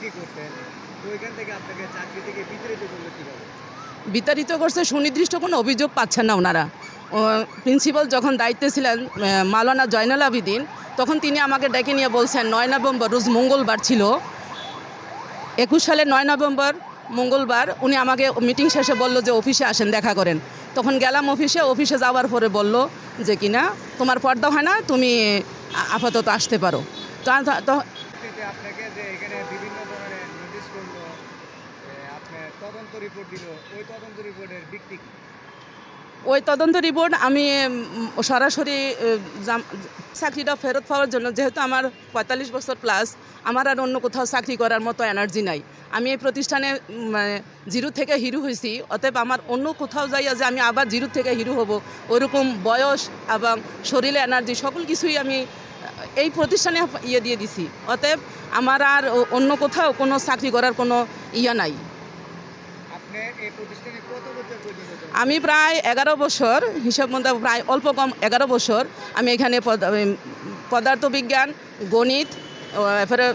কি করতেন? তো ওইখান থেকে আপনাকে চাকরি থেকে বিতাড়িত করলো কিভাবে? বিতাড়িত করছে সুনির্দিষ্ট কোনো অভিযোগ পাচ্ছেন না ওনারা। প্রিন্সিপাল যখন দায়িত্বে ছিলেন মাওলানা জয়নাল আবেদিন, তখন তিনি আমাকে ডেকে নিয়ে বলছেন ৯ নভেম্বর রোজ মঙ্গলবার ছিল, ২১ সালের ৯ নভেম্বর মঙ্গলবার উনি আমাকে মিটিং শেষে বলল যে অফিসে আসেন দেখা করেন। তখন গেলাম অফিসে যাওয়ার পরে বলল যে কিনা তোমার পর্দা হয় না, তুমি আপাতত আসতে পারো। তো কিন্তু আপনাকে যে এখানে বিভিন্ন ধরনের নোটিশ করলো, আপনার তদন্ত রিপোর্ট দিল, ওই তদন্ত রিপোর্টের ভিত্তি কি? ওই তদন্ত রিপোর্ট আমি সরাসরি চাকরিটা ফেরত পাওয়ার জন্য, যেহেতু আমার ৪৫ বছর প্লাস, আমার আর অন্য কোথাও চাকরি করার মতো এনার্জি নাই। আমি এই প্রতিষ্ঠানে মানে জিরো থেকে হিরো হয়েছি, অতএব আমার অন্য কোথাও যাইয়া যে আমি আবার জিরো থেকে হিরো হব ওইরকম বয়স এবং শরীরে এনার্জি সকল কিছুই আমি এই প্রতিষ্ঠানে দিয়ে দিছি। অতএব আমার আর অন্য কোথাও কোনো চাকরি করার কোনো নাই। আপনি এই প্রতিষ্ঠানে কত বছর পর্যন্ত ছিলেন? আমি প্রায় ১১ বছর, হিসাব মতো প্রায় অল্প কম ১১ বছর আমি এখানে পদার্থবিজ্ঞান, গণিত, এরপরে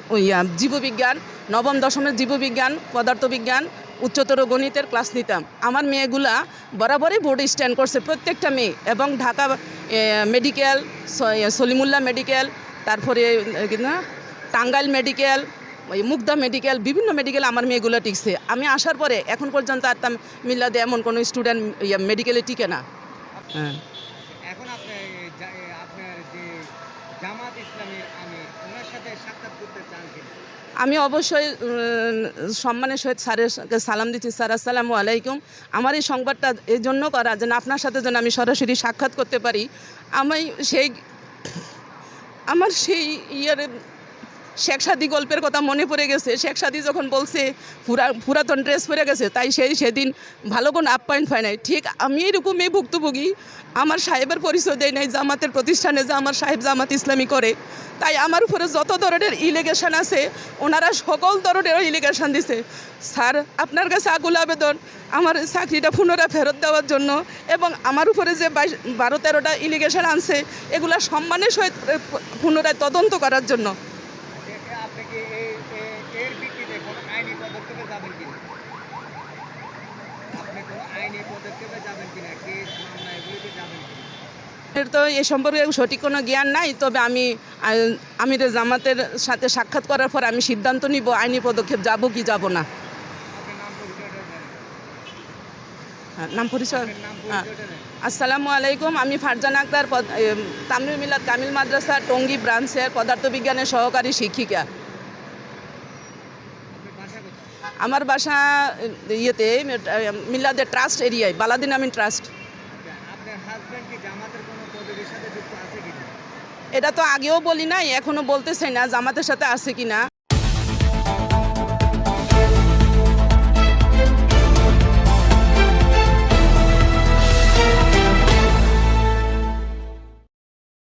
জীববিজ্ঞান, নবম দশমের জীববিজ্ঞান, পদার্থবিজ্ঞান, উচ্চতর গণিতের ক্লাস নিতাম। আমার মেয়েগুলা বরাবরই বোর্ডে স্ট্যান্ড করছে, প্রত্যেকটা মেয়ে। এবং ঢাকা মেডিকেল, সলিমুল্লাহ মেডিকেল, তারপরে টাঙ্গাইল মেডিকেল, ওই মুগদা মেডিকেল, বিভিন্ন মেডিকেল আমার মেয়েগুলো টিকছে। আমি আসার পরে এখন পর্যন্ত আর মিল্লাদে এমন কোনো স্টুডেন্ট মেডিকেলে টিকে না। হ্যাঁ, এখন আপনার যে জামাত ইসলামী ওনার সাথে সাক্ষাৎ করতে চান কিনা? আমি অবশ্যই সম্মানের সহিত স্যারের সালাম দিচ্ছি। স্যার, আসসালামু আলাইকুম। আমার এই সংবাদটা এই জন্য করা যেন আপনার সাথে যেন আমি সরাসরি সাক্ষাৎ করতে পারি। আমার সেই শেখ সাদি গল্পের কথা মনে পড়ে গেছে। শেখ সাদি যখন বলছে পুরাতন ড্রেস পরে গেছে, তাই সেদিন ভালো কোনো আপ্যায়ন পায় নাই। ঠিক আমি এরকমই ভুক্তভোগী। আমার সাহেবের পরিচয় দেয় নাই জামাতের প্রতিষ্ঠানে, যে আমার সাহেব জামাত ইসলামী করে। তাই আমার উপরে যত ধরনের ইলিগেশন আছে ওনারা সকল ধরনের ইলিগেশন দিছে। স্যার, আপনার কাছে আকুল আবেদন আমার চাকরিটা পুনরায় ফেরত দেওয়ার জন্য, এবং আমার উপরে যে 12-13টা ইলিগেশন আনছে এগুলা সম্মানের সহিত পুনরায় তদন্ত করার জন্য। আপনি কি এর ভিত্তিতে কোনো আইনি পদক্ষেপে যাবেন কিনা? আপনি কোনো আইনি পদক্ষেপে যাবেন কিনা? কেস মামলা এগুলিতে যাবেন কিনা? এর তো এ সম্পর্কে সঠিক কোনো জ্ঞান নাই, তবে আমি জামাতের সাথে সাক্ষাৎ করার পর আমি সিদ্ধান্ত নিব আইনি পদক্ষেপ যাব কি যাব না। আপনার নাম পরিচয়টা দেন। নাম পরিচয়? আপনার নাম হ্যাঁ। পরিচয়টা দেন। আসসালামু আলাইকুম। আমি ফারজানা আক্তার, তামরিল মিলাদ কামিল মাদ্রাসা টঙ্গী ব্রাঞ্চের পদার্থবিজ্ঞানের সহকারী শিক্ষিকা। আপনার বাসা কোথায়? আমার বাসা মিলাদের ট্রাস্ট এরিয়ায়, বালাদিন আমিন ট্রাস্ট। আচ্ছা, আপনার হাজব্যান্ড কি জামাতের কোনো পদবীর সাথে যুক্ত আছে কিনা? এটা তো আগেও বলি নাই, এখনও বলতে চাই না জামাতের সাথে আছে কি না।